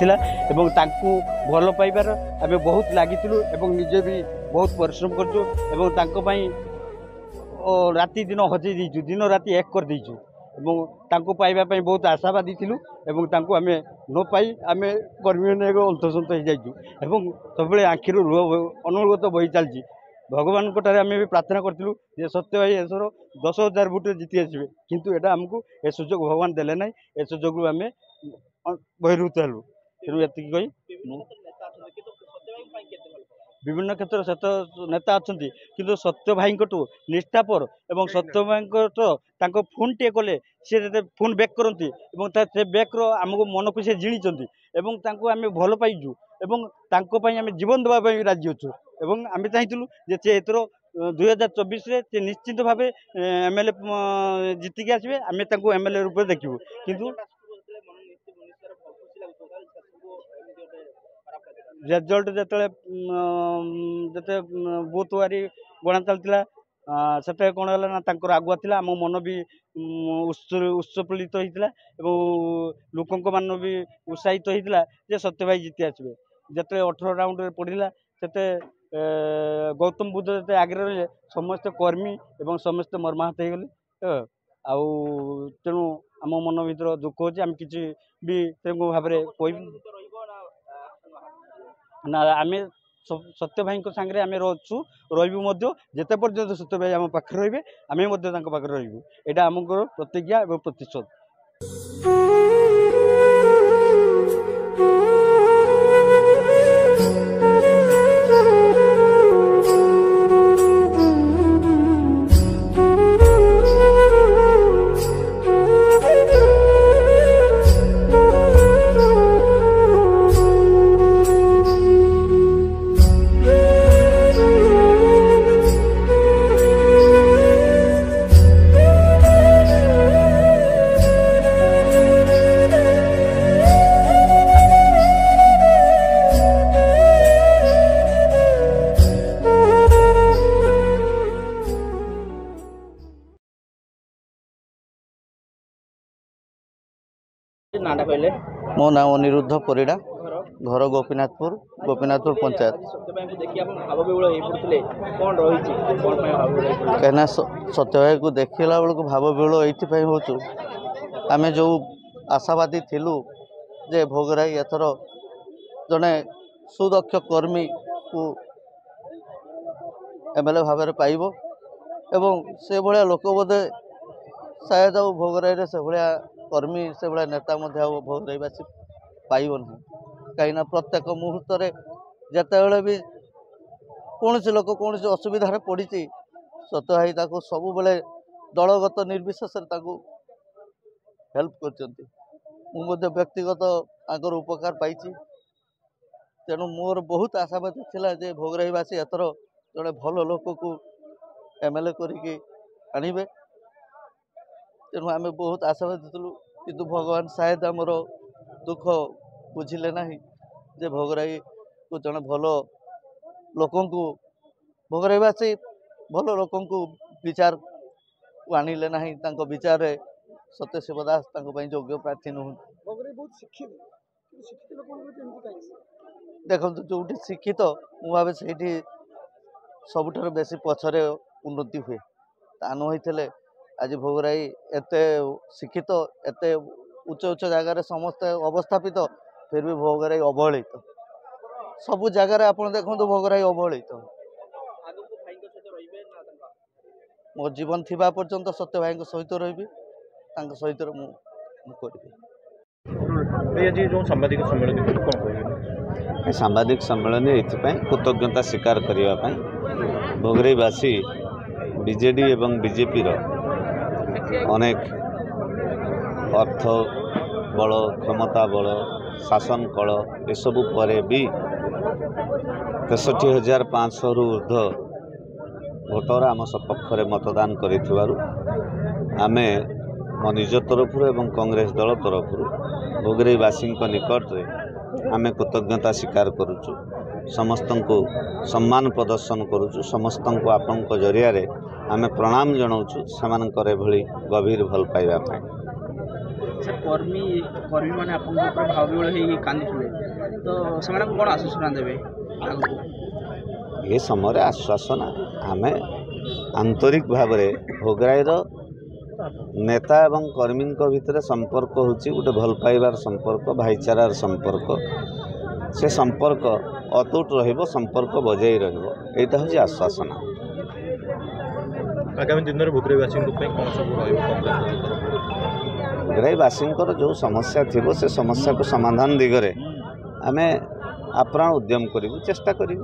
थिला एवं तांकु भल पाइबार आमे बहुत लागिथिलु एवं निजे भी बहुत परिश्रम करछु एवं तांको पई राति दिन हजै दिछु दिन राति एक कर दिछु एवं तांको पाइबा पई बहुत आशावादी थिलु एवं तांको आमे न पाई आमे कर्मी ने अंतसंत हो जाइछु एवं सबले आखिरु अनुगत बही चलछि भगवान कोटारे आमे भी प्रार्थना करथिलु जे सत्य भाई एसर 10,000 भोट जीति आसबे किंतु एटा हमकु ए सुजोग भगवान देले नै ए सुजोग आमे बहिरुत हलु तेणु एति कही विभिन्न क्षेत्र सत नेता अच्छा किंतु सत्य भाई निष्ठापर एवं सत्य भाई फोन टे कले सी फोन बैक करती से बैक आमको मन को सी जिणी आम भल पाइजु आम जीवन देवाई राजी अच्छु एवं आम चाहूँ जे एथर 2024 निश्चित भाव एमएलए जीतिकी आसबे आम एमएलए रूप में देखू किंतु रिजल्ट जिते बूथ वारी गणा चलता से कौन है ना आगुआ थी आम मन भी उत्सफलित होता लोक मान भी उत्साहित होता जे सत्य भाई जीति आसबे जिते 18 राउंड पड़ा से गौतम बुद्ध जिते आगे रही समस्त कर्मी एवं समस्त मर्माहत हो गले तेणु आम मन भर दुख हो कि भी भाव में ना आम सत्य भाई सांगे आम रचु रही जिते पर्यटन सत्य भाई आम पाखे रे आम पाखे रू यहाँ आम प्रतिज्ञा और प्रतिशोध। नाटा कहले मो ना अनिरुद्ध परिड़ा घर गोपीनाथपुर पंचायत भाव विहूल हो पड़ते कौन रही कहीं सत्यभाई को देखला बेलू भाव विहूल ये हो आम जो आशावादी थिलु जे भोगराई एथर जड़े सुदक्ष कर्मी को एमएलए भाव में पाइब एवं से भाया लोक बोधे शायद आ भोगराई से भाया कर्मी से भाया नेता भोगराईवासी पाइब ना कहीं प्रत्येक मुहूर्त जिते भी कौन लोक कौन असुविधा पड़ी सत्यभाई सब बेले दलगत निर्विशेष हेल्प कर व्यक्तिगत आगर उपकार पाई तेणु मोर बहुत आशावादी थिला जे भोगराईवासी एथर जड़े भल लोक को एमएलए करिके आनिबे तेणु आम बहुत आशावादी थिलु किंतु भगवान शायद आमर दुख बुझिले ना जे भोगराई को जड़े भल लोक भोगराईवासी भल लोक विचार को आनिले ना विचार सत्य शिवदास योग्य प्रार्थी नुह देखो जो शिक्षित मु भावे से सबुठ बेसी पछरे उन्नति हुए ता नई आज भोगराई एत शिक्षित एत उच्च उच्च जगार समस्त अवस्थापित फिर भी भोगराई अवहेलित सबु जगार आप देखो भोगराई अवहेलित मो जीवन थिबा पर्यंत सत्य भाई सहित रही सहित जो सांबादिक सम्मेलन कौन सांबादिक सम्मेलन ये कृतज्ञता स्वीकार करने भोगराईवासी बीजेडी एवं बीजेपी अनेक अर्थ बल क्षमता बल शासन कल एसबू पर भी 63,500 रु ऊर्ध्व भोटर आम सपक्ष में मतदान करें मो निज तरफ एवं कांग्रेस दल तरफ भोगराईवासी निकट में आम कृतज्ञता स्वीकार करुचु समस्त को सम्मान प्रदर्शन करुचु समस्त को आपण जरिया आम प्रणाम जनाऊँ से भली गभीर भल पाइबा कर्मी कर्मी मैंने भाव विहूल कांदी तो से कौन आश्वासन देवे ये समय आश्वासन आम आंतरिक भाव भोगराईर नेता एवं कर्मी भितर संपर्क होची गोटे भल पाइबार संपर्क भाईचारार संपर्क से संपर्क अतुट रहिबो संपर्क बजाई रहिबो एटा होची आश्वासन आगामी दिन में भोगराईवासी कौन सब भोगराईवासी जो समस्या थी से समस्या को समाधान दिगरे आमे आप्राण उद्यम करूँ चेष्टा करूँ।